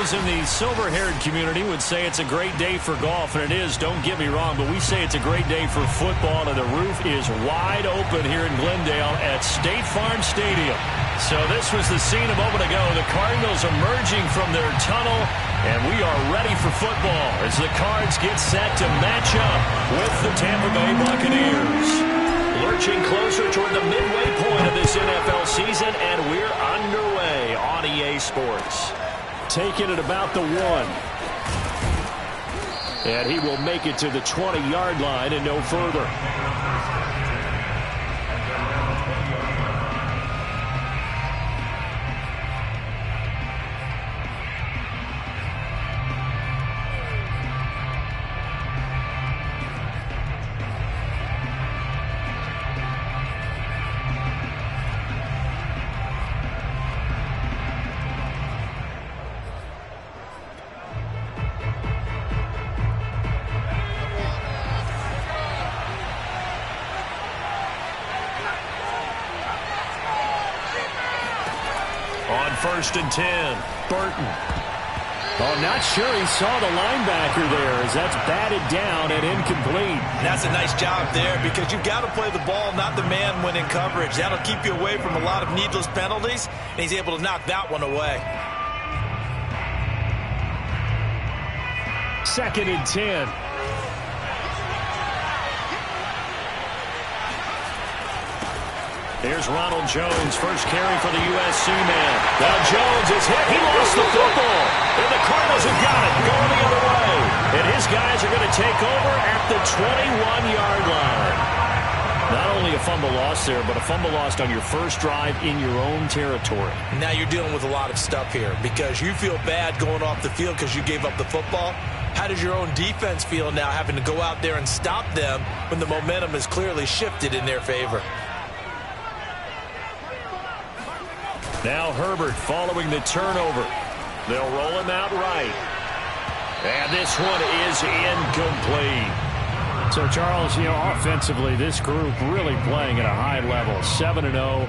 Those in the silver-haired community would say it's a great day for golf, and it is, don't get me wrong, but we say it's a great day for football, and the roof is wide open here in Glendale at State Farm Stadium. So this was the scene a moment ago. The Cardinals emerging from their tunnel, and we are ready for football as the Cards get set to match up with the Tampa Bay Buccaneers. Lurching closer toward the midway point of this NFL season, and we're underway on EA Sports. Taking it about the 1. And he will make it to the 20-yard line and no further. On 1st and 10, Burton. Oh, not sure he saw the linebacker there as that's batted down and incomplete. That's a nice job there because you've got to play the ball, not the man when in coverage. That'll keep you away from a lot of needless penalties, and he's able to knock that one away. 2nd and 10. Here's Ronald Jones, first carry for the USC man. Now Jones is hit. He lost the football. And the Cardinals have got it going the other way. And his guys are going to take over at the 21-yard line. Not only a fumble loss there, but a fumble lost on your first drive in your own territory. Now you're dealing with a lot of stuff here because you feel bad going off the field because you gave up the football. How does your own defense feel now having to go out there and stop them when the momentum is clearly shifted in their favor? Now Herbert following the turnover. They'll roll him out right. And this one is incomplete. So, Charles, offensively, this group really playing at a high level, 7-0.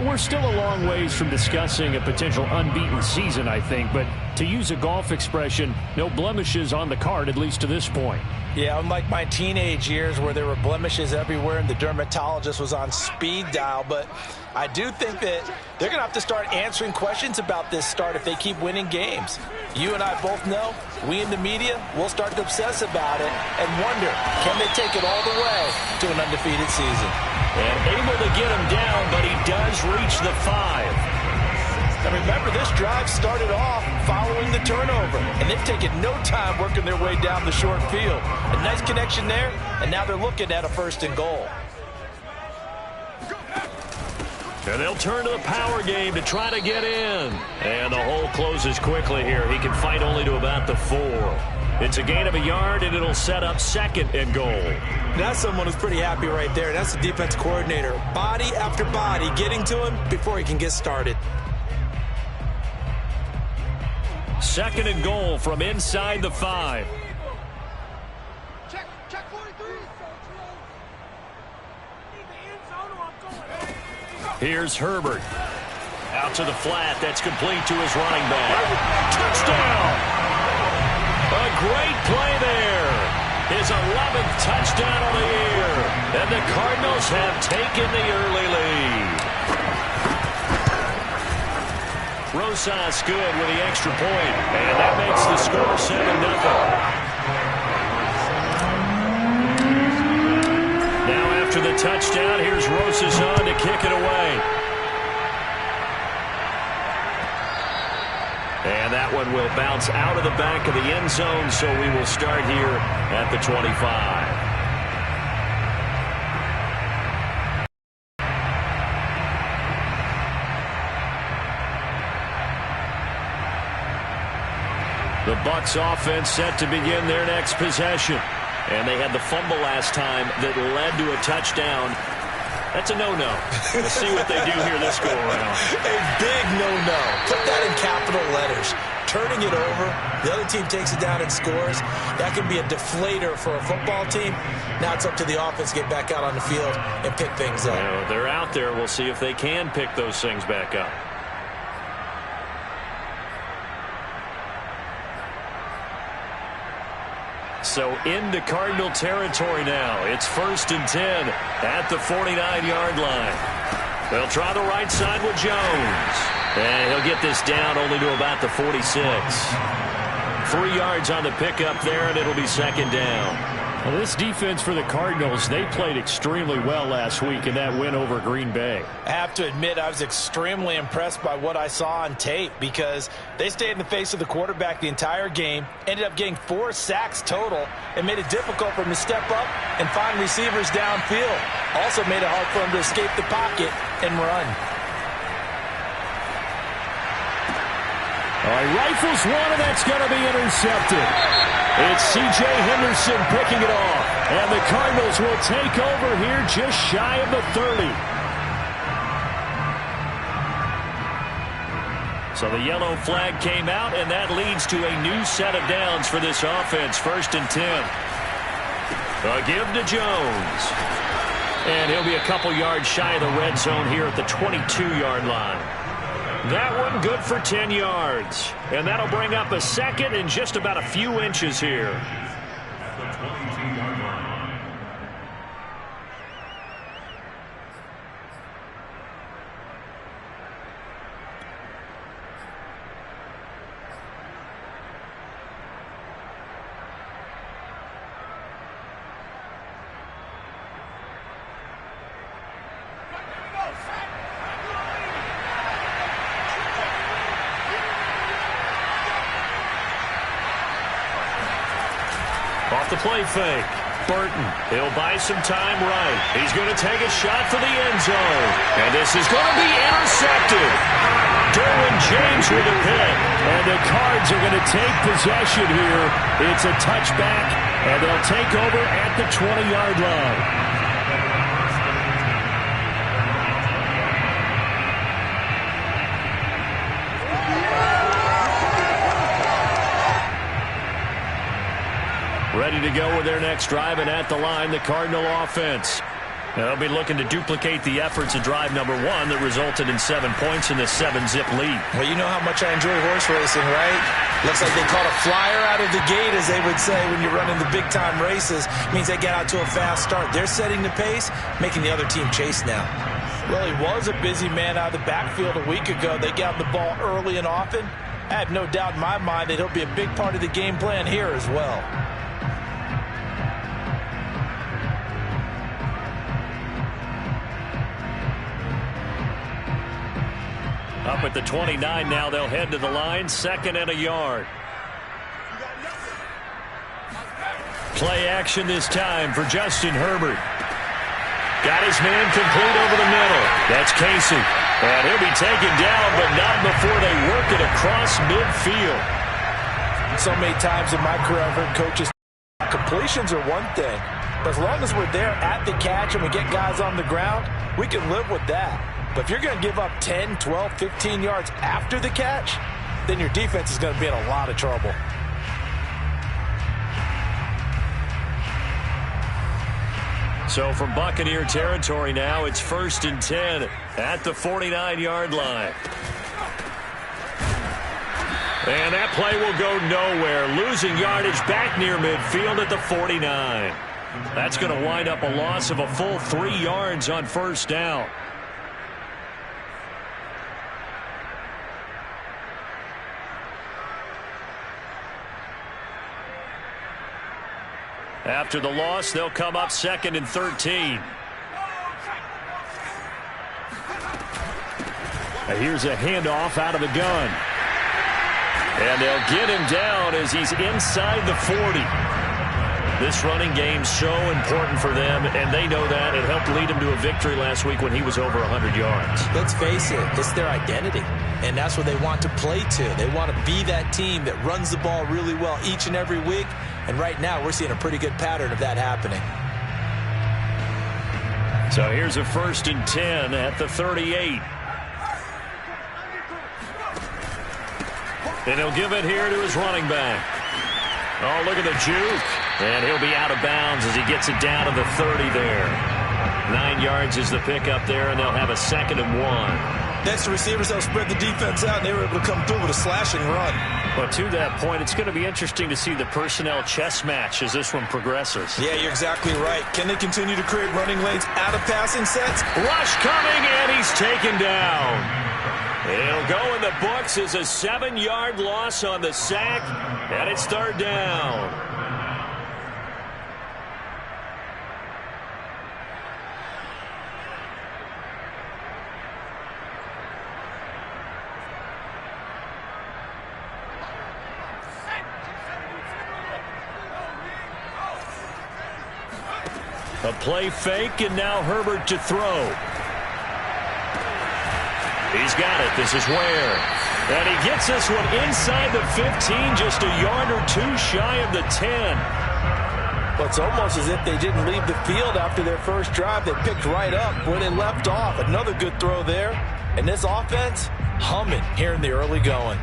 We're still a long ways from discussing a potential unbeaten season, I think. But to use a golf expression, no blemishes on the card, at least to this point. Yeah, unlike my teenage years where there were blemishes everywhere and the dermatologist was on speed dial. But I do think that they're going to have to start answering questions about this start if they keep winning games. You and I both know, we in the media, will start to obsess about it and wonder, can they take it all the way to an undefeated season? And able to get him down, but he does reach the 5. Now remember, this drive started off following the turnover, and they've taken no time working their way down the short field. A nice connection there, and now they're looking at a 1st and goal. And they'll turn to the power game to try to get in. And the hole closes quickly here. He can fight only to about the 4. It's a gain of a yard, and it'll set up 2nd and goal. That's someone who's pretty happy right there. That's the defense coordinator. Body after body getting to him before he can get started. 2nd and goal from inside the 5. Check 43. Here's Herbert. Out to the flat. That's complete to his running back. Touchdown! A great play there. His 11th touchdown of the year. And the Cardinals have taken the early lead. Rosas good with the extra point. And that makes the score 7-0. Now after the touchdown, here's Rosas on to kick it away. And that one will bounce out of the back of the end zone, so we will start here at the 25. The Bucs offense set to begin their next possession. And they had the fumble last time that led to a touchdown. That's a no-no. We'll see what they do here this go-around. A big no-no. Put that in capital letters. Turning it over, the other team takes it down and scores. That can be a deflator for a football team. Now it's up to the offense to get back out on the field and pick things up. They're out there. We'll see if they can pick those things back up. So into Cardinal territory now. It's 1st and 10 at the 49-yard line. They'll try the right side with Jones. And he'll get this down only to about the 46. 3 yards on the pickup there, and it'll be 2nd down. Well, this defense for the Cardinals, they played extremely well last week in that win over Green Bay. I have to admit, I was extremely impressed by what I saw on tape because they stayed in the face of the quarterback the entire game, ended up getting 4 sacks total, and made it difficult for him to step up and find receivers downfield. Also made it hard for him to escape the pocket and run. All right, rifles one, and that's going to be intercepted. It's C.J. Henderson picking it off. And the Cardinals will take over here just shy of the 30. So the yellow flag came out, and that leads to a new set of downs for this offense. 1st and 10. A give to Jones. And he'll be a couple yards shy of the red zone here at the 22-yard line. That one good for 10 yards. And that'll bring up a 2nd and just about a few inches here. Off the play fake. Burton, he'll buy some time right. He's going to take a shot for the end zone. And this is going to be intercepted. Derwin James with a pick. And the Cards are going to take possession here. It's a touchback, and they'll take over at the 20-yard line. Ready to go with their next drive, and at the line, the Cardinal offense. They'll be looking to duplicate the efforts of drive number 1 that resulted in 7 points in the 7-zip lead. Well, you know how much I enjoy horse racing, right? Looks like they caught a flyer out of the gate, as they would say, when you're running the big-time races. It means they get out to a fast start. They're setting the pace, making the other team chase now. Well, he was a busy man out of the backfield a week ago. They got the ball early and often. I have no doubt in my mind that he'll be a big part of the game plan here as well. Up at the 29 now, they'll head to the line. 2nd and a yard. Play action this time for Justin Herbert. Got his man complete over the middle. That's Casey. And he'll be taken down, but not before they work it across midfield. So many times in my career I've heard coaches, completions are one thing, but as long as we're there at the catch and we get guys on the ground, we can live with that. But if you're going to give up 10, 12, 15 yards after the catch, then your defense is going to be in a lot of trouble. So from Buccaneer territory now, it's 1st and 10 at the 49-yard line. And that play will go nowhere. Losing yardage back near midfield at the 49. That's going to wind up a loss of a full 3 yards on 1st down. After the loss, they'll come up 2nd and 13. Here's a handoff out of the gun. And they'll get him down as he's inside the 40. This running game's so important for them, and they know that. It helped lead him to a victory last week when he was over 100 yards. Let's face it, it's their identity, and that's what they want to play to. They want to be that team that runs the ball really well each and every week, and right now we're seeing a pretty good pattern of that happening. So here's a 1st and 10 at the 38. And he'll give it here to his running back. Oh, look at the juke. And he'll be out of bounds as he gets it down to the 30 there. 9 yards is the pickup there, and they'll have a 2nd and 1. Next, the receivers helped spread the defense out, and they were able to come through with a slashing run. But to that point, it's going to be interesting to see the personnel chess match as this one progresses. Yeah, you're exactly right. Can they continue to create running lanes out of passing sets? Rush coming, and he's taken down. It'll go in the books as a 7-yard loss on the sack, and it's 3rd down. A play fake, and now Herbert to throw. He's got it. This is Ware. And he gets this one inside the 15, just a yard or two shy of the 10. Well, it's almost as if they didn't leave the field after their first drive. They picked right up where they left off. Another good throw there. And this offense, humming here in the early going.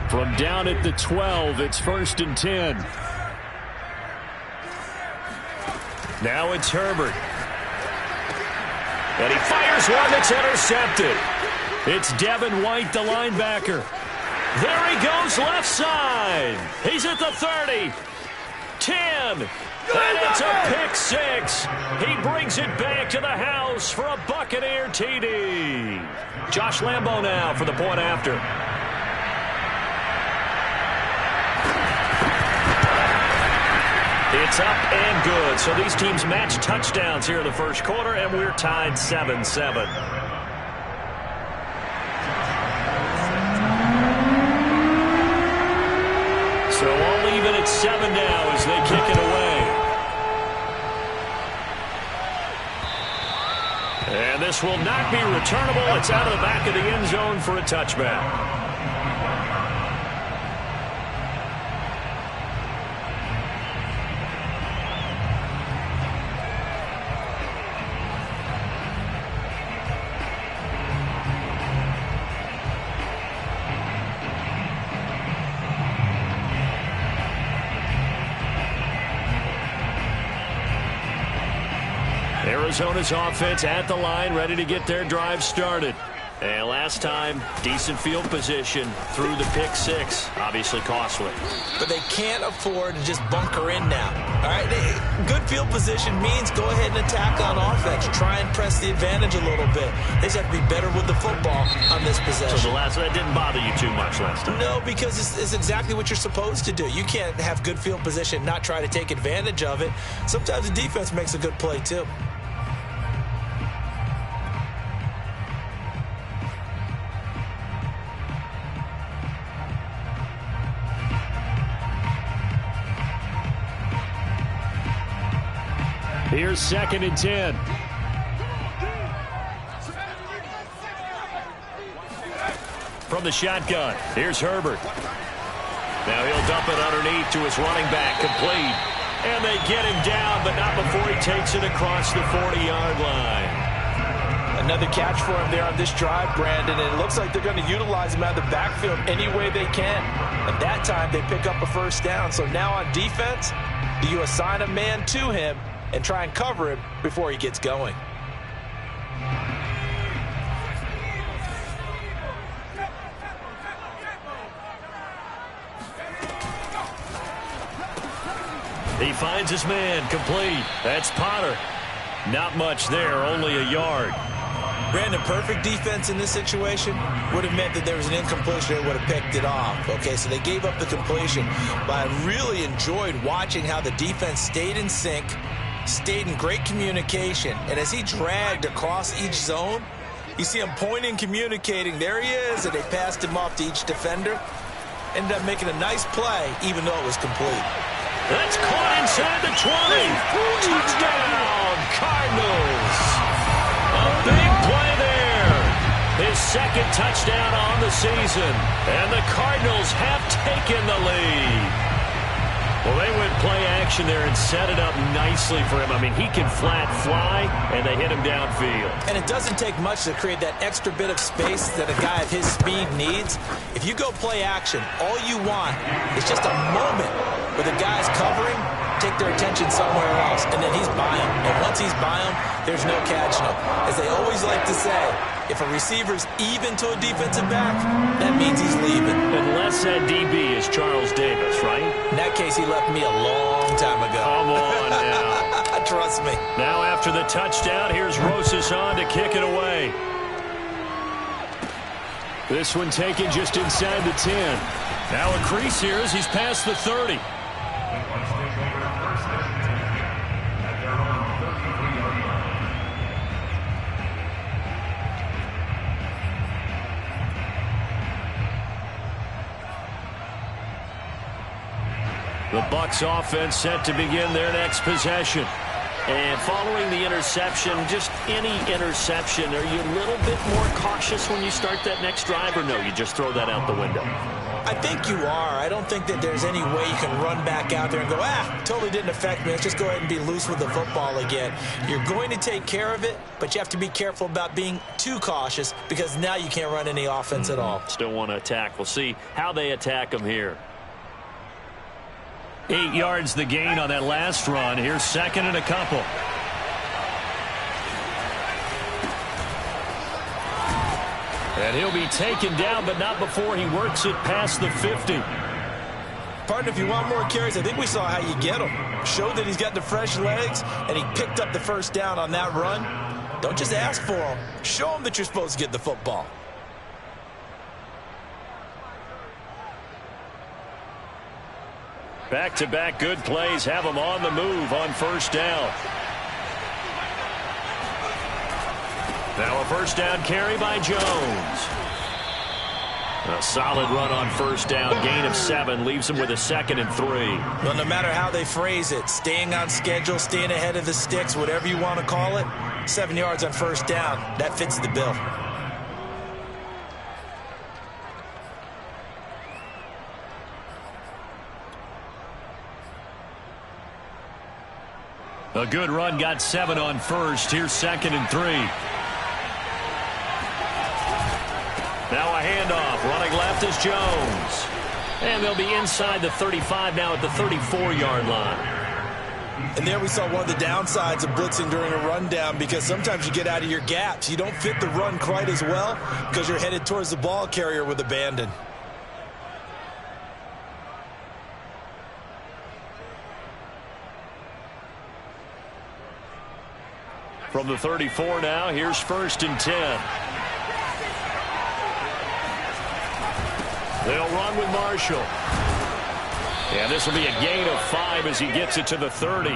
From down at the 12, it's 1st and 10. Now it's Herbert. And he fires one that's intercepted. It's Devin White, the linebacker. There he goes left side. He's at the 30. 10. And it's a pick 6. He brings it back to the house for a Buccaneer TD. Josh Lambo now for the point after. It's up and good. So these teams match touchdowns here in the first quarter, and we're tied 7-7. So all even at 7 now as they kick it away. And this will not be returnable. It's out of the back of the end zone for a touchback. Arizona's offense at the line, ready to get their drive started. And last time, decent field position through the pick 6. Obviously costly. But they can't afford to just bunker in now. All right, good field position means go ahead and attack on offense. Try and press the advantage a little bit. They just have to be better with the football on this possession. So that didn't bother you too much last time? No, because it's exactly what you're supposed to do. You can't have good field position and not try to take advantage of it. Sometimes the defense makes a good play too. Here's 2nd and 10. From the shotgun, here's Herbert. Now he'll dump it underneath to his running back, complete. And they get him down, but not before he takes it across the 40-yard line. Another catch for him there on this drive, Brandon, and it looks like they're going to utilize him out of the backfield any way they can. At that time, they pick up a first down. So now on defense, do you assign a man to him and try and cover him before he gets going? He finds his man, complete. That's Potter. Not much there, only a yard. Brandon, perfect defense in this situation would have meant that there was an incompletion. They would have picked it off. Okay, so they gave up the completion. But I really enjoyed watching how the defense stayed in sync, stayed in great communication, and as he dragged across each zone, you see him pointing, communicating. There he is, and they passed him off to each defender. Ended up making a nice play, even though it was complete. That's caught inside the 20. Touchdown, Cardinals. A big play there. His 2nd touchdown on the season, and the Cardinals have taken the lead. Well, they went play action there and set it up nicely for him. I mean, he can flat fly, and they hit him downfield. And it doesn't take much to create that extra bit of space that a guy of his speed needs. If you go play action, all you want is just a moment where the guy's covering take their attention somewhere else, and then he's by him. And once he's by him, there's no catching him. As they always like to say, if a receiver's even to a defensive back, that means he's leaving. Unless that DB is Charles Davis, right? In that case, he left me a long time ago. Come on now. Trust me. Now after the touchdown, here's Rosas on to kick it away. This one taken just inside the 10. Now a crease here as he's past the 30. The Bucs offense set to begin their next possession. And following the interception, just any interception, are you a little bit more cautious when you start that next drive, or no, you just throw that out the window? I think you are. I don't think that there's any way you can run back out there and go, totally didn't affect me. Let's just go ahead and be loose with the football again. You're going to take care of it, but you have to be careful about being too cautious because now you can't run any offense at all. Still want to attack. We'll see how they attack them here. 8 yards the gain on that last run. Here's second and a couple. And he'll be taken down, but not before he works it past the 50. Partner, if you want more carries, I think we saw how you get him. Showed that he's got the fresh legs, and he picked up the first down on that run. Don't just ask for him. Show him that you're supposed to get the football. Back-to-back good plays have him on the move on first down. Now a first down carry by Jones. A solid run on first down. Gain of 7 leaves him with a 2nd and 3. Well, no matter how they phrase it, staying on schedule, staying ahead of the sticks, whatever you want to call it, 7 yards on first down, that fits the bill. A good run got 7 on first. Here's 2nd and 3. Now a handoff. Running left is Jones. And they'll be inside the 35 now at the 34-yard line. And there we saw one of the downsides of blitzing during a rundown because sometimes you get out of your gaps. You don't fit the run quite as well because you're headed towards the ball carrier with abandon. From the 34 now, here's 1st and 10. They'll run with Marshall. And this will be a gain of 5 as he gets it to the 30.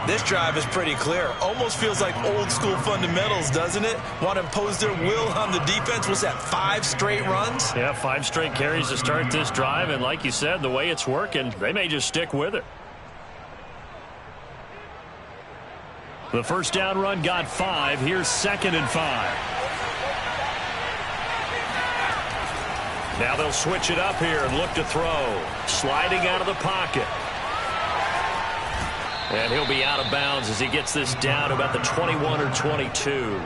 This drive is pretty clear. Almost feels like old school fundamentals, doesn't it? Want to impose their will on the defense. Was that 5 straight runs? Yeah, 5 straight carries to start this drive. And like you said, the way it's working, they may just stick with it. The first down run got 5. Here's 2nd and 5. Now they'll switch it up here and look to throw. Sliding out of the pocket. And he'll be out of bounds as he gets this down about the 21 or 22.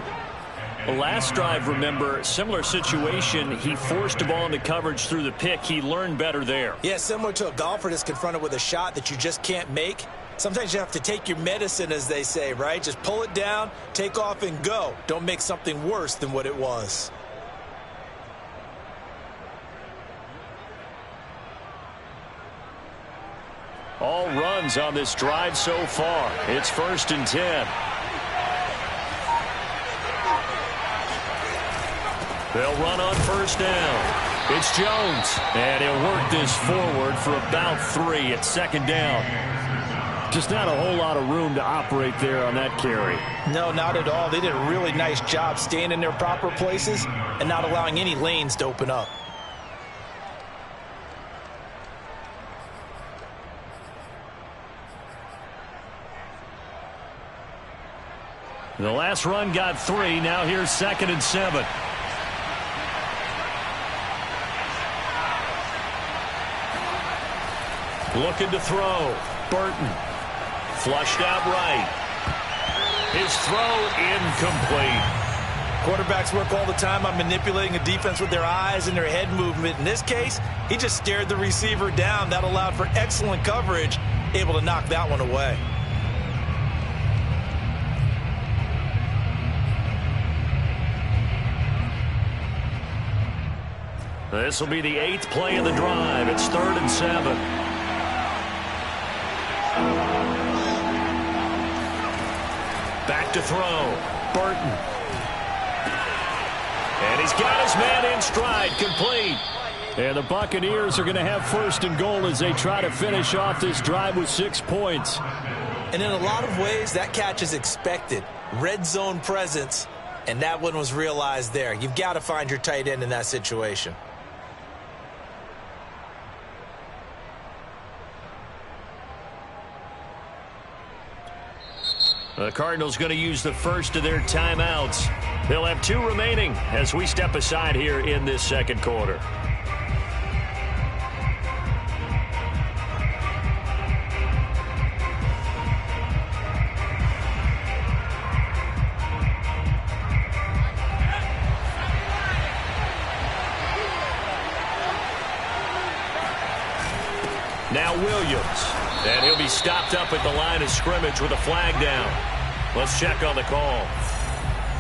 The last drive, remember, similar situation. He forced the ball into coverage through the pick. He learned better there. Yeah, similar to a golfer that's confronted with a shot that you just can't make. Sometimes you have to take your medicine, as they say, right? Just pull it down, take off, and go. Don't make something worse than what it was. All runs on this drive so far. It's 1st and 10. They'll run on first down. It's Jones. And he'll work this forward for about 3 at 2nd down. Just not a whole lot of room to operate there on that carry. No, not at all. They did a really nice job staying in their proper places and not allowing any lanes to open up. The last run got 3. Now here's 2nd and 7. Looking to throw. Burton. Flushed out right. His throw incomplete. Quarterbacks work all the time on manipulating a defense with their eyes and their head movement. In this case, he just stared the receiver down. That allowed for excellent coverage able to knock that one away. This will be the 8th play of the drive. It's 3rd and 7. Back to throw. Burton. And he's got his man in stride, complete. And the Buccaneers are going to have 1st and goal as they try to finish off this drive with 6 points. And in a lot of ways, that catch is expected. Red zone presence, and that one was realized there. You've got to find your tight end in that situation. The Cardinals going to use the first of their timeouts. They'll have 2 remaining as we step aside here in this second quarter. Now Williams. And he'll be stopped up at the line of scrimmage with a flag down. Let's check on the call.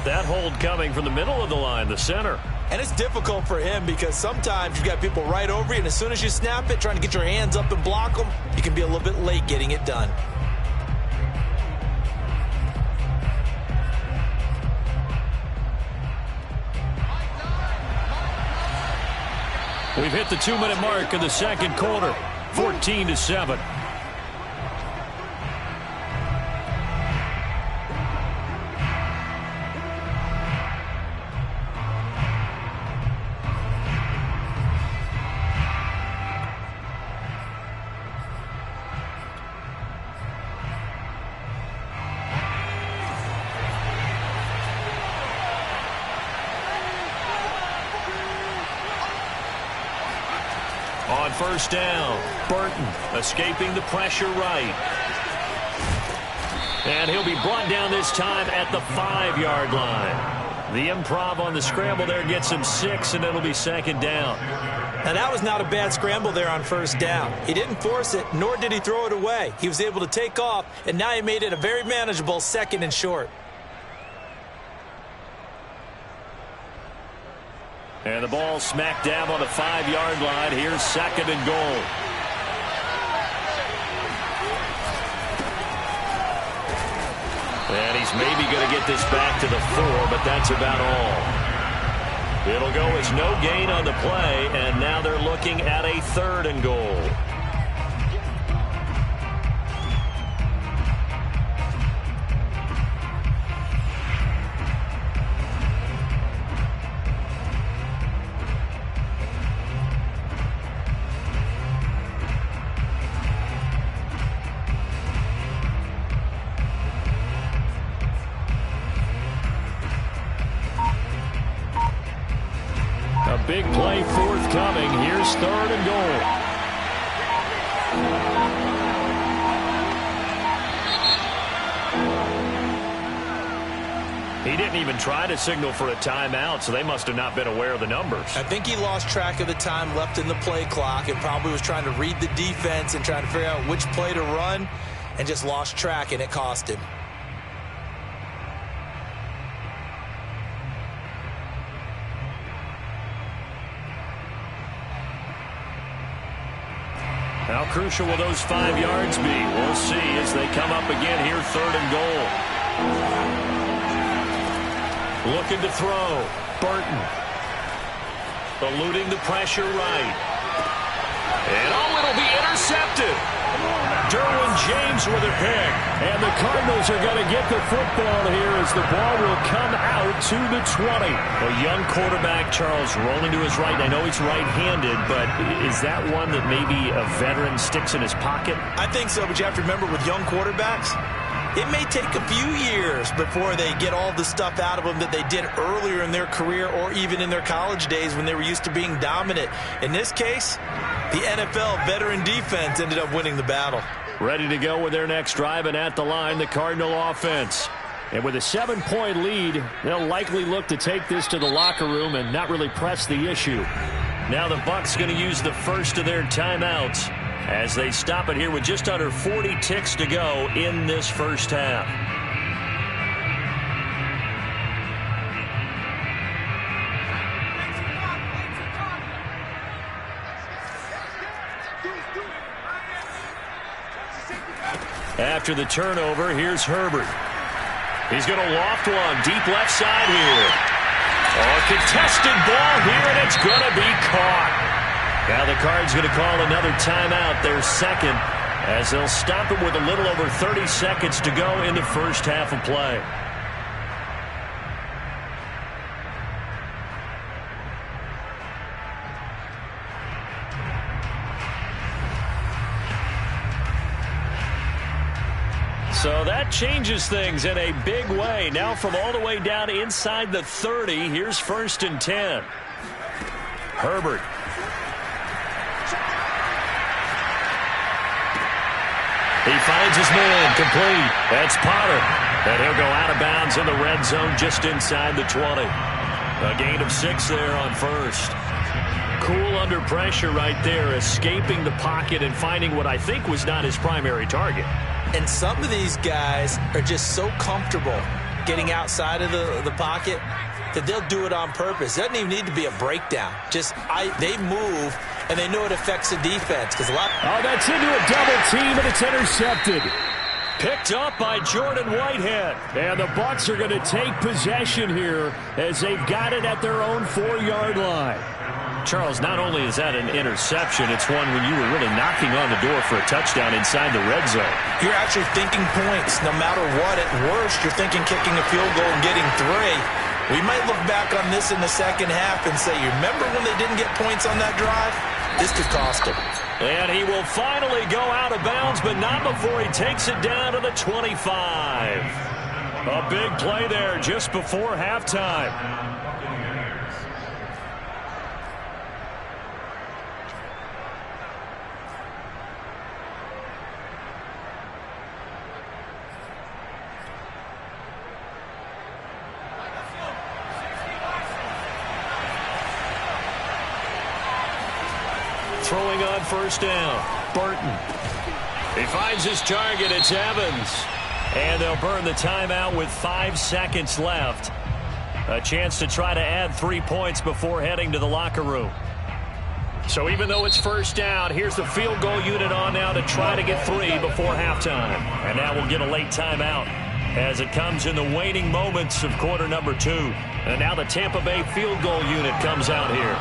That hold coming from the middle of the line, the center. And it's difficult for him because sometimes you've got people right over you, and as soon as you snap it, trying to get your hands up and block them, you can be a little bit late getting it done. We've hit the 2-minute mark of the second quarter. 14-7. On first down, Burton escaping the pressure right. And he'll be brought down this time at the 5-yard line. The improv on the scramble there gets him 6, and it'll be 2nd down. Now, that was not a bad scramble there on first down. He didn't force it, nor did he throw it away. He was able to take off, and now he made it a very manageable 2nd and short. And the ball smack dab on the 5-yard line. Here's 2nd and goal. And he's maybe going to get this back to the 4, but that's about all. It'll go as no gain on the play, and now they're looking at a 3rd and goal. Big play forthcoming. Here's 3rd and goal. He didn't even try to signal for a timeout, so they must have not been aware of the numbers. I think he lost track of the time left in the play clock and probably was trying to read the defense and trying to figure out which play to run and just lost track, and it cost him. How crucial will those 5 yards be? We'll see as they come up again here, 3rd and goal. Looking to throw. Burton. Eluding the pressure right. And it'll be intercepted. Derwin James with a pick. And the Cardinals are going to get the football here as the ball will come out to the 20. A young quarterback, Charles, rolling to his right. I know he's right-handed, but is that one that maybe a veteran sticks in his pocket? I think so, but you have to remember with young quarterbacks, it may take a few years before they get all the stuff out of them that they did earlier in their career or even in their college days when they were used to being dominant. In this case, the NFL veteran defense ended up winning the battle. Ready to go with their next drive, and at the line, the Cardinal offense. And with a 7-point lead, they'll likely look to take this to the locker room and not really press the issue. Now the Bucs going to use the first of their timeouts. as they stop it here with just under 40 ticks to go in this first half. After the turnover, here's Herbert. He's going to loft one deep left side here. Oh, contested ball here, and it's going to be caught. Now the Cards going to call another timeout, their second, as they'll stop it with a little over 30 seconds to go in the first half of play. So that changes things in a big way. Now from all the way down inside the 30, here's 1st and 10. Herbert. He finds his man, complete. That's Potter. And he'll go out of bounds in the red zone just inside the 20. A gain of 6 there on 1st. Cool under pressure right there, escaping the pocket and finding what I think was not his primary target. And some of these guys are just so comfortable getting outside of the pocket that they'll do it on purpose. It doesn't even need to be a breakdown. They move, and they know it affects the defense. Oh, that's into a double team, and it's intercepted. Picked up by Jordan Whitehead. And the Bucs are going to take possession here as they've got it at their own 4-yard line. Charles, not only is that an interception, it's one when you were really knocking on the door for a touchdown inside the red zone. You're actually thinking points. No matter what, at worst, you're thinking kicking a field goal and getting 3. We might look back on this in the second half and say, you remember when they didn't get points on that drive? This could cost them. And he will finally go out of bounds, but not before he takes it down to the 25. A big play there just before halftime. Throwing on 1st down, Burton. He finds his target, it's Evans. And they'll burn the timeout with 5 seconds left. A chance to try to add 3 points before heading to the locker room. So even though it's 1st down, here's the field goal unit on now to try to get 3 before halftime. And now we'll get a late timeout as it comes in the waning moments of quarter number 2. And now the Tampa Bay field goal unit comes out here.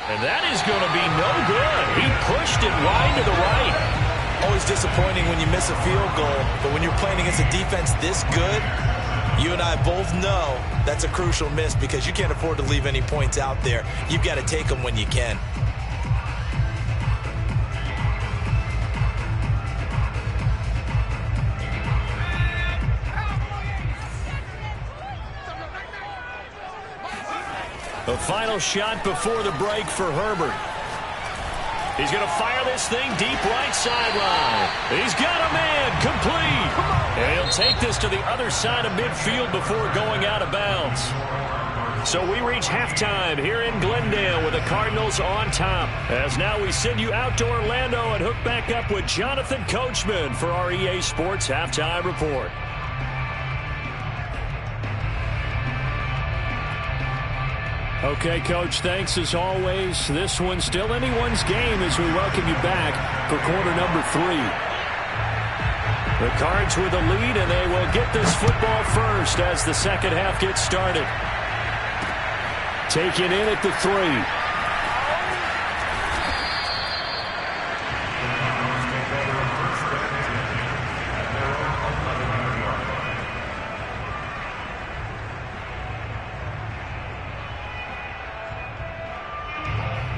And that is going to be no good. He pushed it wide to the right. Always disappointing when you miss a field goal, but when you're playing against a defense this good, you and I both know that's a crucial miss because you can't afford to leave any points out there. You've got to take them when you can. The final shot before the break for Herbert. He's going to fire this thing deep right sideline. He's got a man, complete. And he'll take this to the other side of midfield before going out of bounds. So we reach halftime here in Glendale with the Cardinals on top. As now we send you out to Orlando and hook back up with Jonathan Coachman for our EA Sports Halftime Report. Okay, Coach, thanks as always. This one's still anyone's game as we welcome you back for quarter number 3. The Cards with a lead, and they will get this football first as the second half gets started. Taken in at the 3.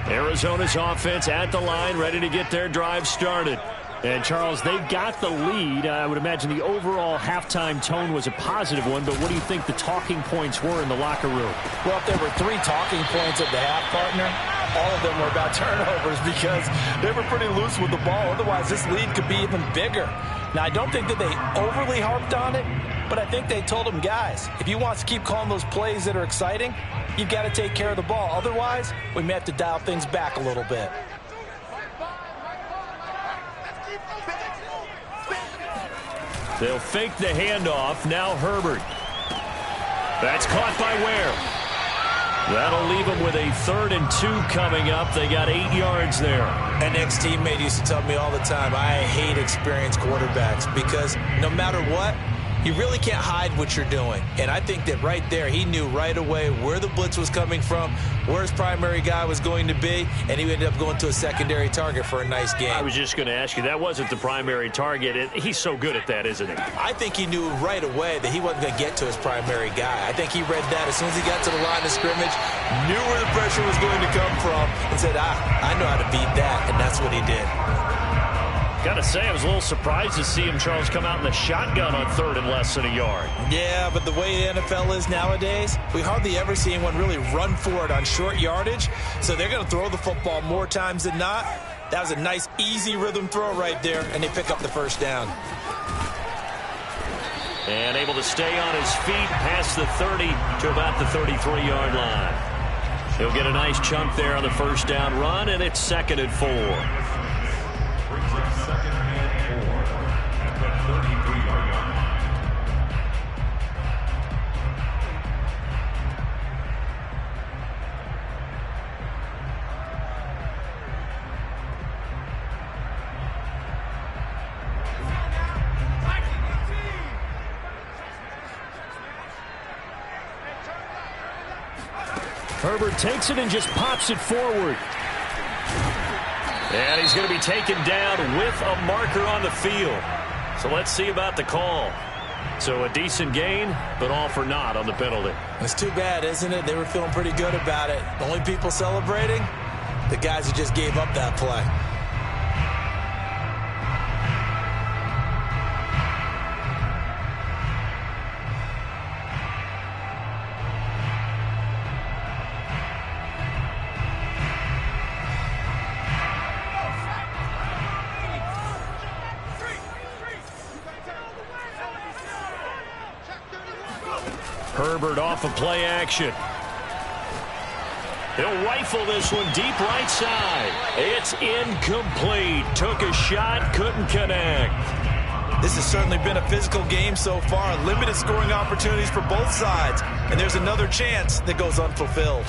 Arizona's offense at the line, ready to get their drive started. And, Charles, they've got the lead. I would imagine the overall halftime tone was a positive one, but what do you think the talking points were in the locker room? Well, if there were 3 talking points at the half, partner, all of them were about turnovers because they were pretty loose with the ball. Otherwise, this lead could be even bigger. Now, I don't think that they overly harped on it, But I think they told him, guys, if you want to keep calling those plays that are exciting, you've got to take care of the ball. Otherwise, we may have to dial things back a little bit. They'll fake the handoff. Now Herbert. That's caught by Ware. That'll leave them with a 3rd and 2 coming up. They got 8 yards there. An ex-teammate used to tell me all the time, I hate experienced quarterbacks because no matter what, you really can't hide what you're doing. And I think that right there, he knew right away where the blitz was coming from, where his primary guy was going to be, and he ended up going to a secondary target for a nice game. I was just going to ask you, that wasn't the primary target. He's so good at that, isn't he? I think he knew right away that he wasn't going to get to his primary guy. I think he read that as soon as he got to the line of scrimmage, knew where the pressure was going to come from, and said, I know how to beat that, and that's what he did. Got to say, I was a little surprised to see him, Charles, come out in the shotgun on 3rd and less than a yard. Yeah, but the way the NFL is nowadays, we hardly ever see anyone really run for it on short yardage. So they're going to throw the football more times than not. That was a nice, easy rhythm throw right there, and they pick up the first down. And able to stay on his feet past the 30 to about the 33-yard line. He'll get a nice chunk there on the first down run, and it's 2nd and 4. Herbert takes it and just pops it forward. And he's going to be taken down with a marker on the field. So let's see about the call. So a decent gain, but all for naught on the penalty. It's too bad, isn't it? They were feeling pretty good about it. The only people celebrating, the guys who just gave up that play. Herbert off of play action. He'll rifle this one deep right side. It's incomplete. Took a shot, couldn't connect. This has certainly been a physical game so far. Limited scoring opportunities for both sides. And there's another chance that goes unfulfilled.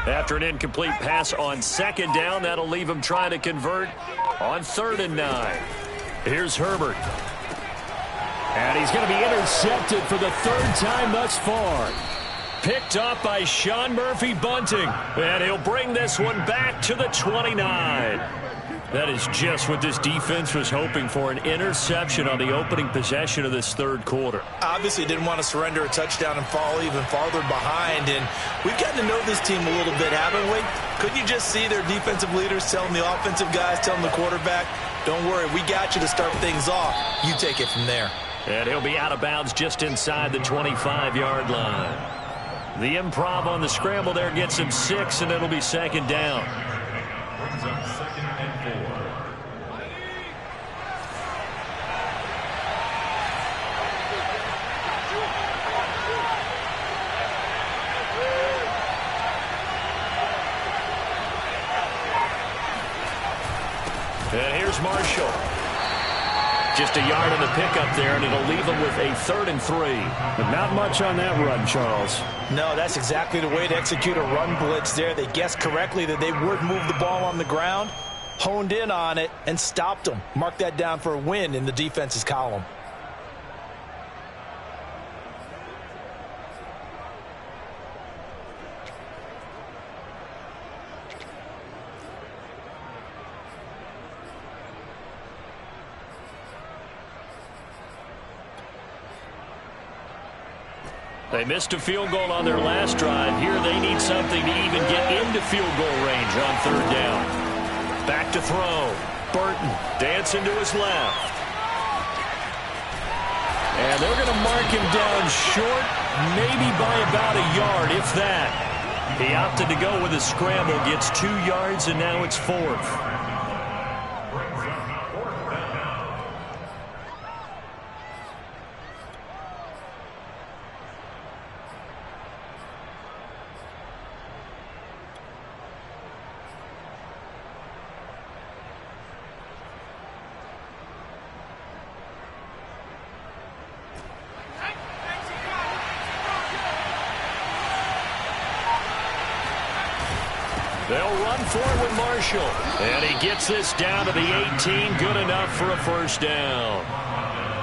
After an incomplete pass on 2nd down, that'll leave him trying to convert on 3rd and 9. Here's Herbert. And he's going to be intercepted for the 3rd time thus far. Picked up by Sean Murphy Bunting. And he'll bring this one back to the 29. That is just what this defense was hoping for, an interception on the opening possession of this 3rd quarter. Obviously didn't want to surrender a touchdown and fall even farther behind. And we've gotten to know this team a little bit, haven't we? Couldn't you just see their defensive leaders telling the offensive guys, telling the quarterback, don't worry, we got you to start things off. You take it from there. And he'll be out of bounds just inside the 25-yard line. The improv on the scramble there gets him 6, and it'll be 2nd down. And here's Marshall. Just a yard on the pickup there, and it'll leave him with a 3rd and 3. But not much on that run, Charles. No, that's exactly the way to execute a run blitz there. They guessed correctly that they would move the ball on the ground, honed in on it, and stopped them. Mark that down for a win in the defense's column. They missed a field goal on their last drive. Here they need something to even get into field goal range on third down. Back to throw. Burton dancing to his left. And they're going to mark him down short, maybe by about a yard, if that. He opted to go with a scramble, gets 2 yards, and now it's 4th. They'll run for it with Marshall. And he gets this down to the 18. Good enough for a first down.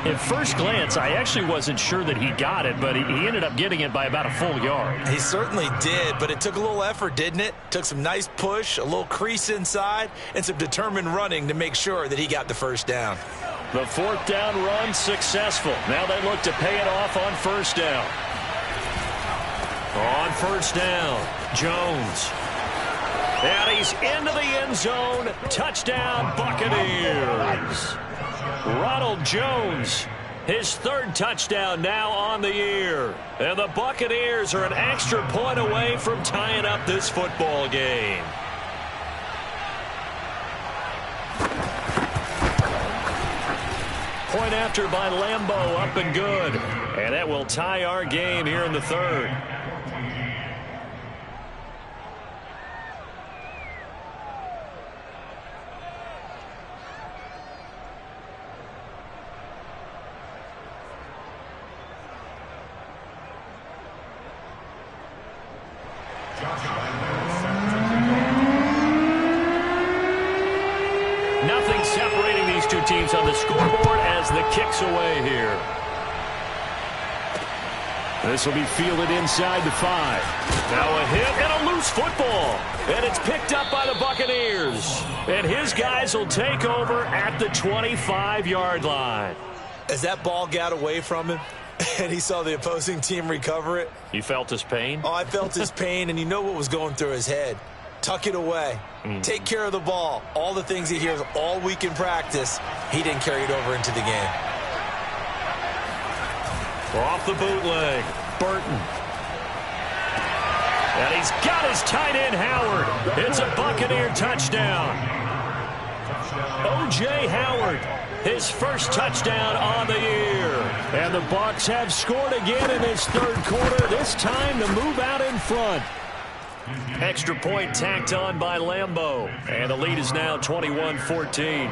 At first glance, I actually wasn't sure that he got it, but he ended up getting it by about a full yard. He certainly did, but it took a little effort, didn't it? Took some nice push, a little crease inside, and some determined running to make sure that he got the first down. The 4th down run successful. Now they look to pay it off on first down. On first down, Jones. And he's into the end zone. Touchdown, Buccaneers. Ronald Jones, his 3rd touchdown now on the year. And the Buccaneers are an extra point away from tying up this football game. Point after by Lambeau, up and good. And that will tie our game here in the 3rd. Nothing separating these two teams on the scoreboard as the kick's away here. This will be fielded inside the 5. Now a hit and a loose football. And it's picked up by the Buccaneers. And his guys will take over at the 25-yard line. As that ball got away from him and he saw the opposing team recover it. You felt his pain? Oh, I felt his pain, and you know what was going through his head. Tuck it away. Take care of the ball. All the things he hears all week in practice, he didn't carry it over into the game. Off the bootleg, Burton. And he's got his tight end, Howard. It's a Buccaneer touchdown. O.J. Howard, his first touchdown on the year. And the Bucs have scored again in this 3rd quarter, this time to move out in front. Extra point tacked on by Lambeau. And the lead is now 21-14.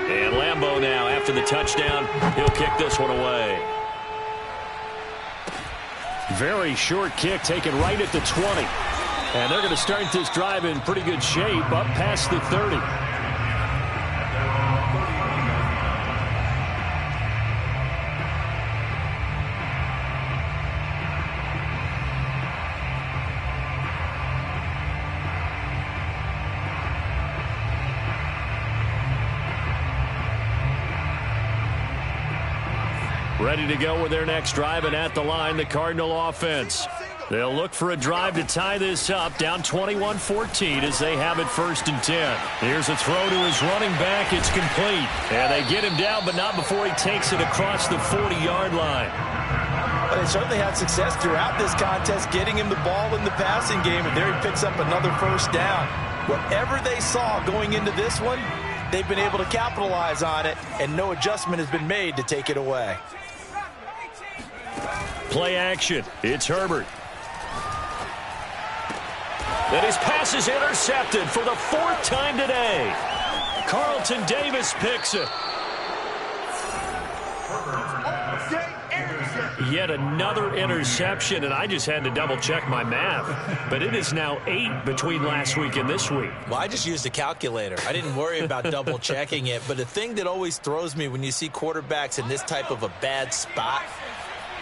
And Lambeau now, after the touchdown, he'll kick this one away. Very short kick taken right at the 20. And they're going to start this drive in pretty good shape up past the 30. Ready to go with their next drive, and at the line, the Cardinal offense. They'll look for a drive to tie this up, down 21-14 as they have it 1st and 10. Here's a throw to his running back. It's complete. And they get him down, but not before he takes it across the 40-yard line. Well, they certainly had success throughout this contest, getting him the ball in the passing game, and there he picks up another first down. Whatever they saw going into this one, they've been able to capitalize on it, and no adjustment has been made to take it away. Play action. It's Herbert. And his pass is intercepted for the 4th time today. Carlton Davis picks it. Yet another interception, and I just had to double-check my math. But it is now 8 between last week and this week. Well, I just used a calculator. I didn't worry about double-checking it. But the thing that always throws me when you see quarterbacks in this type of a bad spot,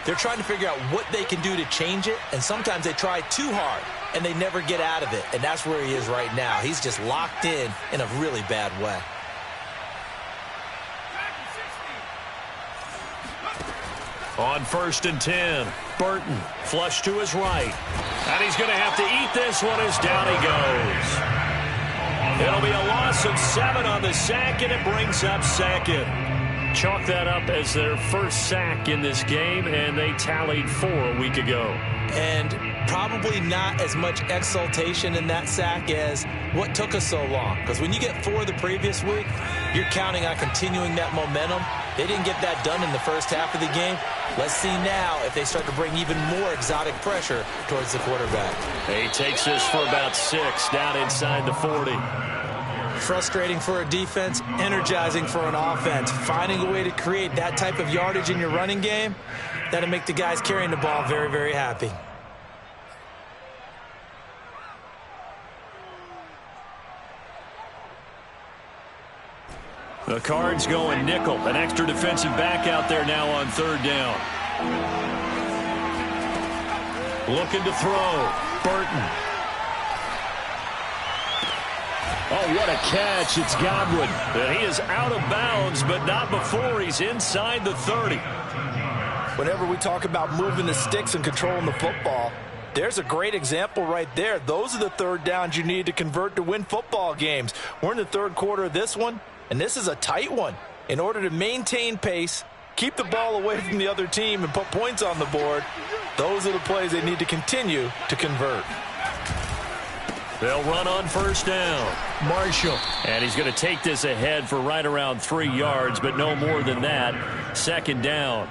they're trying to figure out what they can do to change it, and sometimes they try too hard, and they never get out of it. And that's where he is right now. He's just locked in a really bad way. On 1st and 10, Burton flush to his right. And he's going to have to eat this one as down he goes. It'll be a loss of 7 on the sack, and it brings up 2nd. Chalk that up as their first sack in this game, and they tallied 4 a week ago. And probably not as much exultation in that sack as what took us so long. Because when you get 4 the previous week, you're counting on continuing that momentum. They didn't get that done in the first half of the game. Let's see now if they start to bring even more exotic pressure towards the quarterback. He takes this for about 6 down inside the 40. Frustrating for a defense, energizing for an offense. Finding a way to create that type of yardage in your running game, that'll make the guys carrying the ball very, very happy. The Cards going nickel. An extra defensive back out there now on 3rd down. Looking to throw. Burton. Oh, what a catch. It's Godwin. And he is out of bounds, but not before he's inside the 30. Whenever we talk about moving the sticks and controlling the football, there's a great example right there. Those are the 3rd downs you need to convert to win football games. We're in the 3rd quarter of this one, and this is a tight one. In order to maintain pace, keep the ball away from the other team, and put points on the board, those are the plays they need to continue to convert. They'll run on 1st down. Marshall. And he's going to take this ahead for right around 3 yards, but no more than that. 2nd down.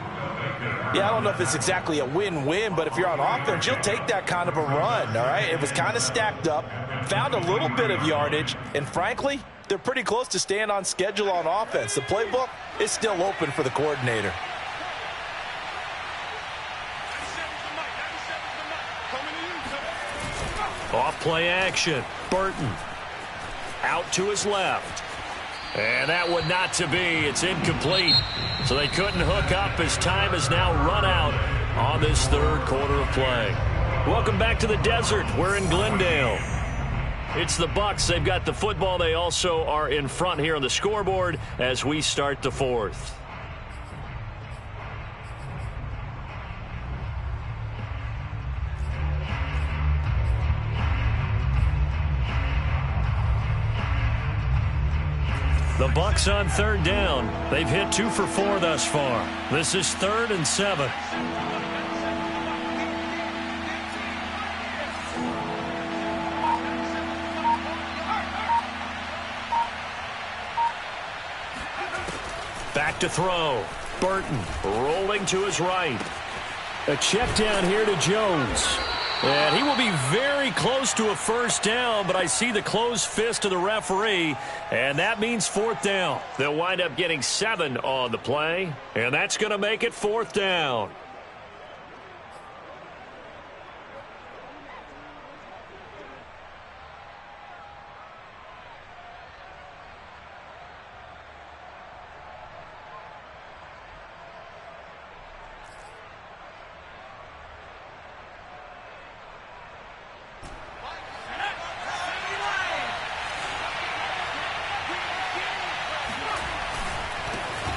Yeah, I don't know if it's exactly a win-win, but if you're on offense, you'll take that kind of a run, all right? It was kind of stacked up, found a little bit of yardage, and frankly, they're pretty close to staying on schedule on offense. The playbook is still open for the coordinator. Off play action. Burton. Out to his left. And that one not to be. It's incomplete. So they couldn't hook up as time has now run out on this 3rd quarter of play. Welcome back to the desert. We're in Glendale. It's the Bucs. They've got the football. They also are in front here on the scoreboard as we start the 4th. The Bucs on 3rd down. They've hit 2 for 4 thus far. This is 3rd and 7. Back to throw. Burton rolling to his right. A check down here to Jones. And he will be very close to a 1st down, but I see the closed fist of the referee, and that means 4th down. They'll wind up getting 7 on the play, and that's going to make it 4th down.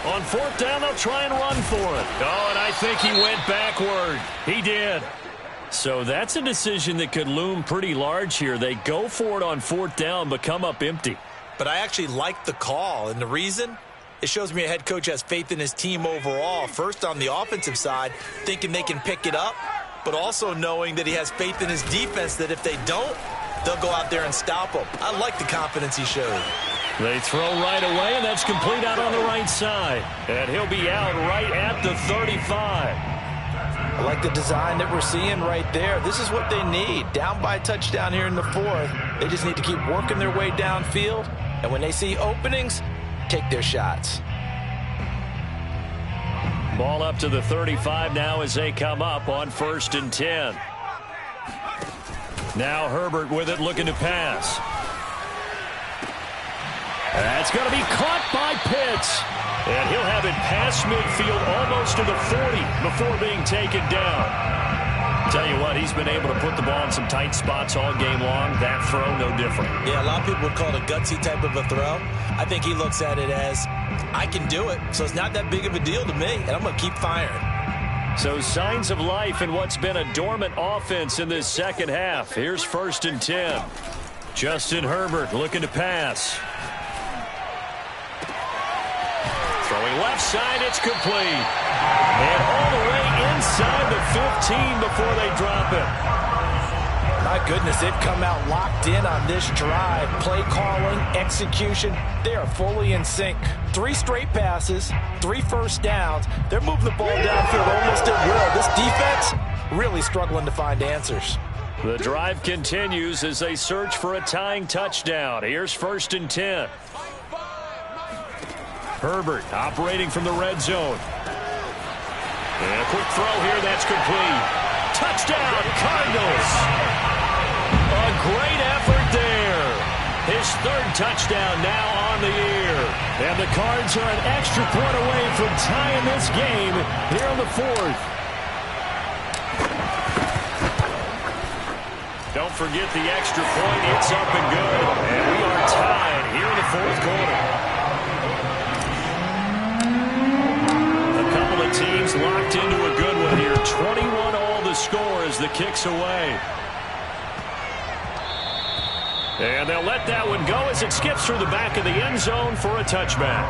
On 4th down, they'll try and run for it. Oh, and I think he went backward. He did. So that's a decision that could loom pretty large here. They go for it on 4th down, but come up empty. But I actually like the call, and the reason? It shows me a head coach has faith in his team overall. First on the offensive side, thinking they can pick it up, but also knowing that he has faith in his defense that if they don't, they'll go out there and stop them. I like the confidence he showed. They throw right away, and that's complete out on the right side. And he'll be out right at the 35. I like the design that we're seeing right there. This is what they need. Down by a touchdown here in the 4th. They just need to keep working their way downfield. And when they see openings, take their shots. Ball up to the 35 now as they come up on 1st and 10. Now Herbert with it, looking to pass. That's going to be caught by Pitts. And he'll have it past midfield almost to the 40 before being taken down. Tell you what, he's been able to put the ball in some tight spots all game long. That throw, no different. Yeah, a lot of people would call it a gutsy type of a throw. I think he looks at it as, I can do it, so it's not that big of a deal to me, and I'm going to keep firing. So signs of life in what's been a dormant offense in this second half. Here's 1st and 10. Justin Herbert looking to pass. Throwing left side, it's complete. And all the way inside the 15 before they drop it. My goodness, they've come out locked in on this drive. Play calling, execution, they are fully in sync. 3 straight passes, 3 first downs. They're moving the ball downfield almost at will. This defense really struggling to find answers. The drive continues as they search for a tying touchdown. Here's 1st and 10. Herbert operating from the red zone. And a quick throw here, that's complete. Touchdown, Cardinals. A great effort there. His 3rd touchdown now on the year. And the Cards are an extra point away from tying this game here on the 4th. Don't forget the extra point. It's up and good. And we are tied here in the 4th quarter. Teams locked into a good one here. 21 all the score as the kick's away. And they'll let that one go as it skips through the back of the end zone for a touchback.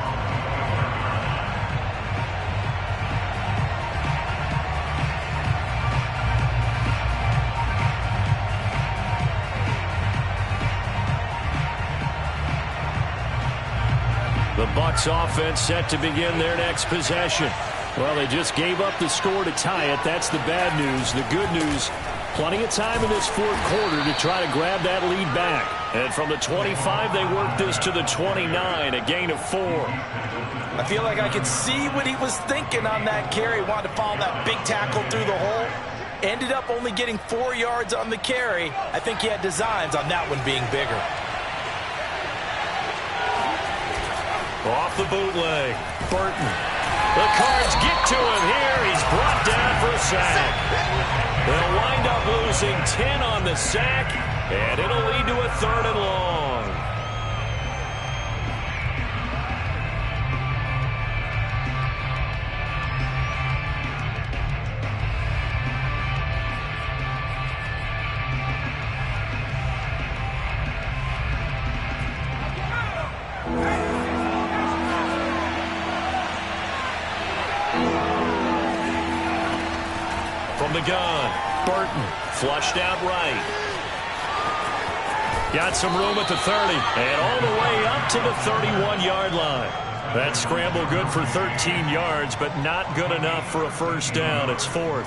The Bucs offense set to begin their next possession. Well, they just gave up the score to tie it. That's the bad news. The good news, plenty of time in this 4th quarter to try to grab that lead back. And from the 25, they worked this to the 29, a gain of 4. I feel like I could see what he was thinking on that carry. Wanted to follow that big tackle through the hole. Ended up only getting 4 yards on the carry. I think he had designs on that one being bigger. Off the bootleg, Burton. The Cards get to him here. He's brought down for a sack. They'll wind up losing 10 on the sack, and it'll lead to a 3rd and long. From the gun, Burton flushed out right. Got some room at the 30 and all the way up to the 31-yard line. That scramble good for 13 yards, but not good enough for a 1st down. It's 4th.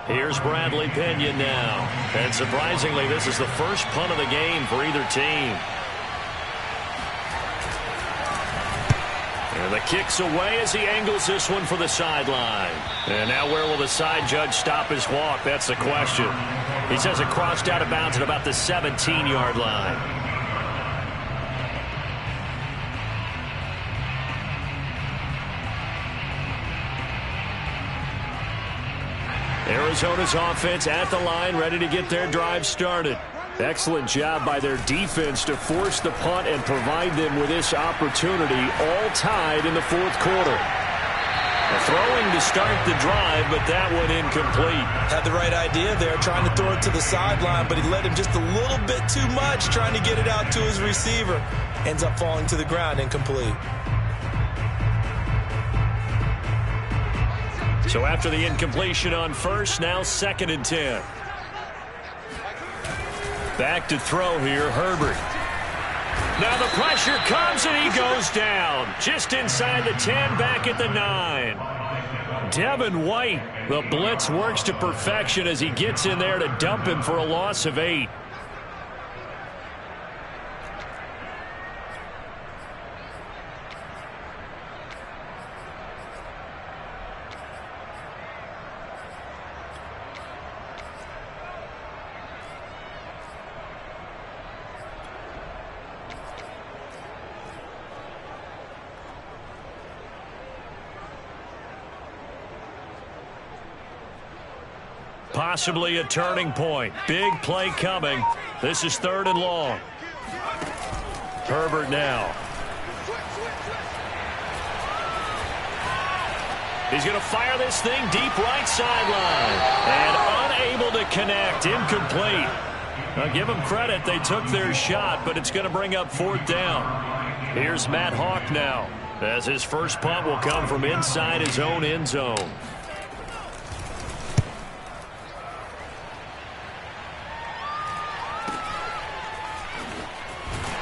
Here's Bradley Pena now. And surprisingly, this is the first punt of the game for either team. And the kick's away as he angles this one for the sideline. And now where will the side judge stop his walk? That's the question. He says it crossed out of bounds at about the 17-yard line. Arizona's offense at the line, ready to get their drive started. Excellent job by their defense to force the punt and provide them with this opportunity, all tied in the 4th quarter. A throwing to start the drive, but that one incomplete. Had the right idea there, trying to throw it to the sideline, but he let him just a little bit too much, trying to get it out to his receiver. Ends up falling to the ground, incomplete. So after the incompletion on 1st, now 2nd and 10. Back to throw here, Herbert. Now the pressure comes and he goes down. Just inside the 10, back at the 9. Devin White, the blitz works to perfection as he gets in there to dump him for a loss of 8. Possibly a turning point. Big play coming. This is 3rd and long. Herbert now. He's going to fire this thing deep right sideline. And unable to connect. Incomplete. Now, give them credit. They took their shot, but it's going to bring up 4th down. Here's Matt Hawk now, as his first punt will come from inside his own end zone.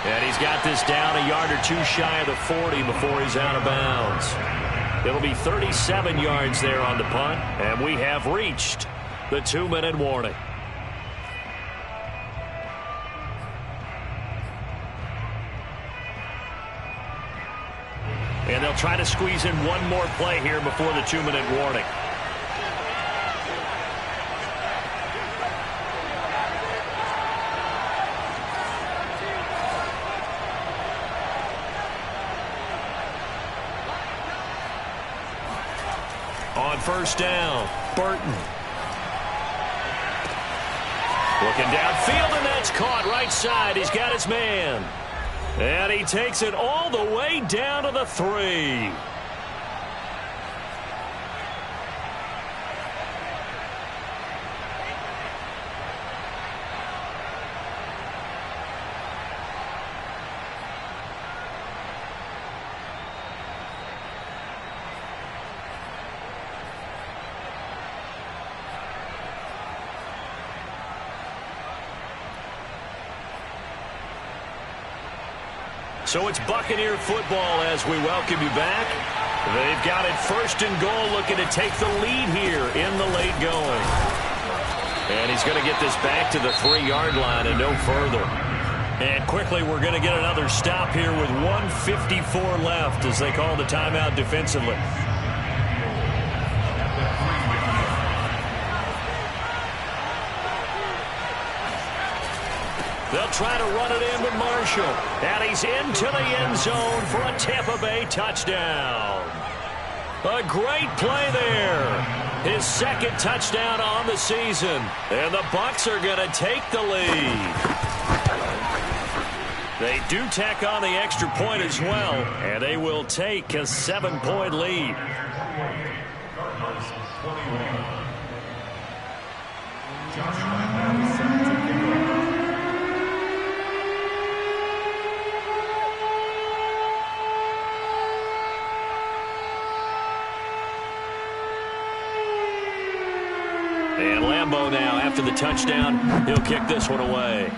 And he's got this down a yard or two shy of the 40 before he's out of bounds. It'll be 37 yards there on the punt, and we have reached the 2-minute warning. And they'll try to squeeze in one more play here before the 2-minute warning. On first down, Burton. Looking downfield, and that's caught right side. He's got his man. And he takes it all the way down to the 3. So it's Buccaneer football as we welcome you back. They've got it 1st and goal, looking to take the lead here in the late going. And he's going to get this back to the 3-yard line and no further. And quickly, we're going to get another stop here with 1:54 left as they call the timeout defensively. They'll try to run it in with Marshall. And he's into the end zone for a Tampa Bay touchdown. A great play there. His 2nd touchdown on the season. And the Bucs are going to take the lead. They do tack on the extra point as well. And they will take a 7-point lead. And Lambeau now, after the touchdown, he'll kick this one away.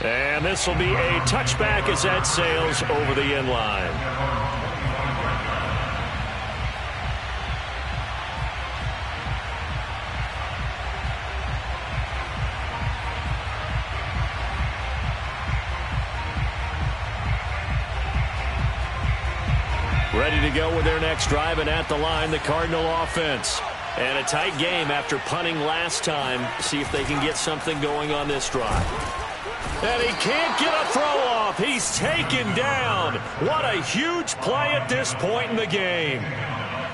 And this will be a touchback as that sails over the end line. Ready to go with their next drive, and at the line, the Cardinal offense. And a tight game after punting last time. See if they can get something going on this drive. And he can't get a throw off. He's taken down. What a huge play at this point in the game.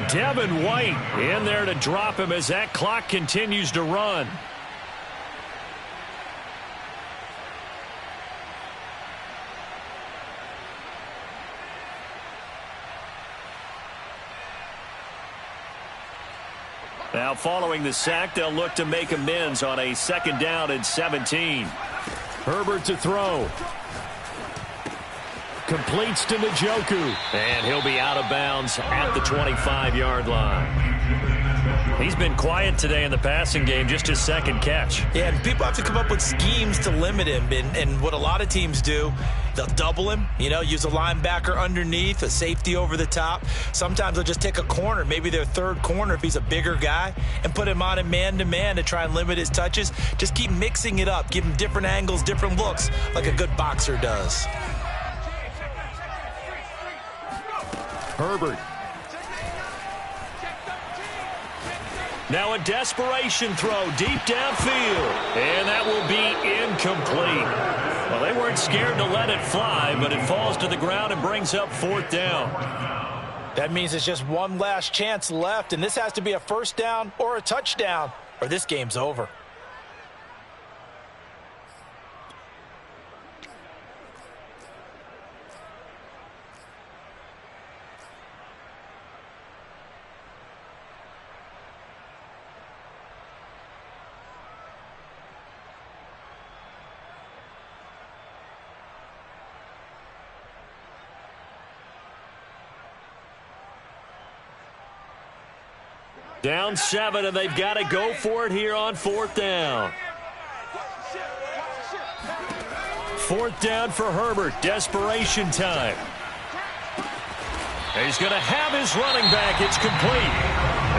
Devin White in there to drop him as that clock continues to run. Now following the sack, they'll look to make amends on a 2nd down and 17. Herbert to throw. Completes to Njoku. And he'll be out of bounds at the 25-yard line. He's been quiet today in the passing game, just his 2nd catch. Yeah, and people have to come up with schemes to limit him. And what a lot of teams do, they'll double him, use a linebacker underneath, a safety over the top. Sometimes they'll just take a corner, maybe their 3rd corner if he's a bigger guy, and put him on a man-to-man to try and limit his touches. Just keep mixing it up, give him different angles, different looks, like a good boxer does. Herbert. Now a desperation throw deep downfield. And that will be incomplete. Well, they weren't scared to let it fly, but it falls to the ground and brings up 4th down. That means it's just one last chance left, and this has to be a 1st down or a touchdown, or this game's over. Down 7, and they've got to go for it here on 4th down. 4th down for Herbert. Desperation time. He's going to have his running back. It's complete.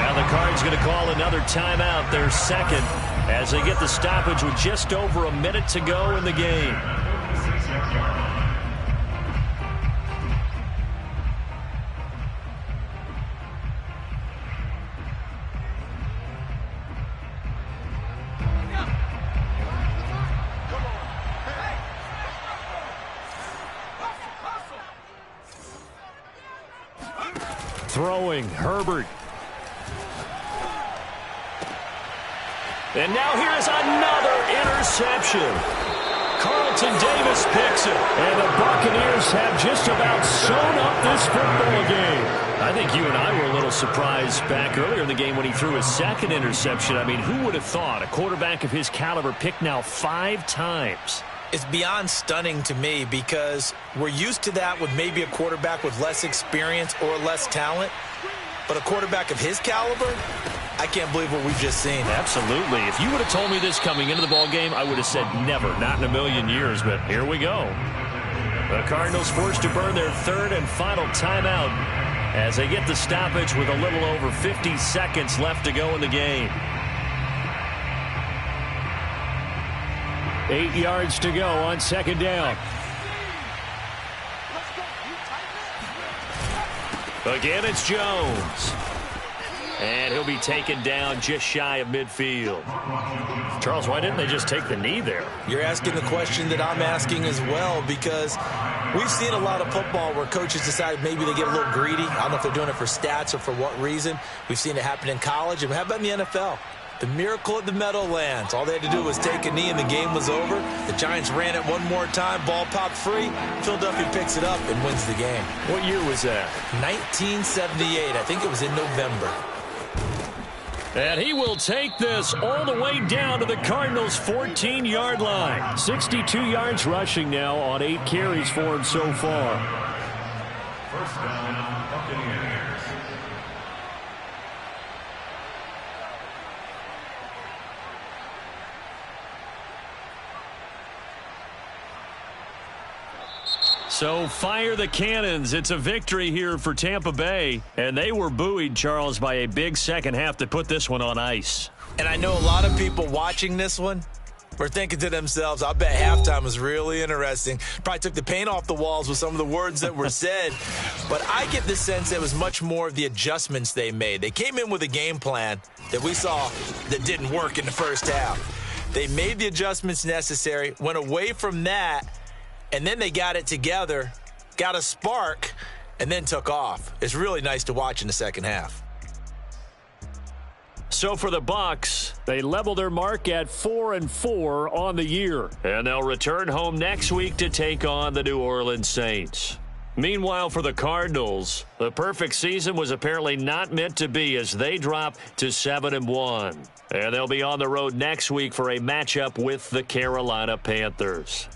Now the Cards going to call another timeout, their second, as they get the stoppage with just over a minute to go in the game. Throwing, Herbert. And now here's another interception. Carlton Davis picks it. And the Buccaneers have just about sewn up this football game. I think you and I were a little surprised back earlier in the game when he threw his second interception. I mean, who would have thought a quarterback of his caliber picked now 5 times? It's beyond stunning to me because we're used to that with maybe a quarterback with less experience or less talent. But a quarterback of his caliber, I can't believe what we've just seen. Absolutely. If you would have told me this coming into the ball game, I would have said never, not in a million years. But here we go. The Cardinals forced to burn their 3rd and final timeout as they get the stoppage with a little over 50 seconds left to go in the game. 8 yards to go on 2nd down. Again, it's Jones. And he'll be taken down just shy of midfield. Charles, why didn't they just take the knee there? You're asking the question that I'm asking as well, because we've seen a lot of football where coaches decide maybe they get a little greedy. I don't know if they're doing it for stats or for what reason. We've seen it happen in college. And how about in the NFL? The miracle at the Meadowlands. All they had to do was take a knee and the game was over. The Giants ran it one more time. Ball popped free. Philadelphia picks it up and wins the game. What year was that? 1978. I think it was in November. And he will take this all the way down to the Cardinals' 14-yard line. 62 yards rushing now on 8 carries for him so far. First down, Buccaneers. So fire the cannons. It's a victory here for Tampa Bay. And they were buoyed, Charles, by a big second half to put this one on ice. And I know a lot of people watching this one were thinking to themselves, I bet halftime was really interesting. Probably took the paint off the walls with some of the words that were said. But I get the sense it was much more of the adjustments they made. They came in with a game plan that we saw that didn't work in the first half. They made the adjustments necessary, went away from that, and then they got it together, got a spark, and then took off. It's really nice to watch in the second half. So for the Bucs, they level their mark at 4-4 on the year. And they'll return home next week to take on the New Orleans Saints. Meanwhile, for the Cardinals, the perfect season was apparently not meant to be as they drop to 7-1. And they'll be on the road next week for a matchup with the Carolina Panthers.